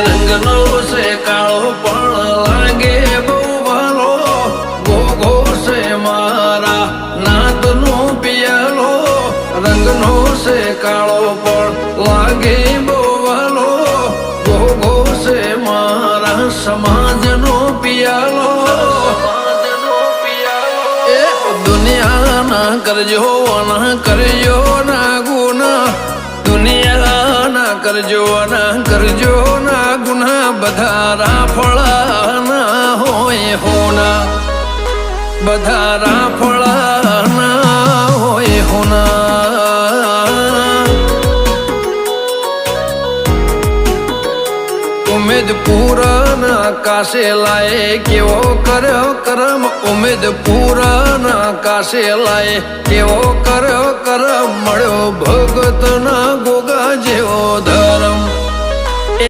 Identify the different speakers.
Speaker 1: રંગનો છે કાળો પણ લાગે બહુ ભાલો ગોગો છે મારા નાતનો પિયાલો રંગનો છે કાળો પણ લાગે બહુ ભાલો ગોગો છે મારા સમાજનો પિયાલો એ દુનિયા ના કરજો ના ગુના દુનિયા ના કરજો ના ગુના બધા રાફળા ના હોય હોના બધા રાફળા ના હોય હોના ઉમેદ પૂરા કાશે લાય કેવો કર્યો કરમ ઉમેદ પૂરા કાશે લાય કેવો કર્યો કરમ મળ્યો ભગત ના ગોગા જેવો ધર્મ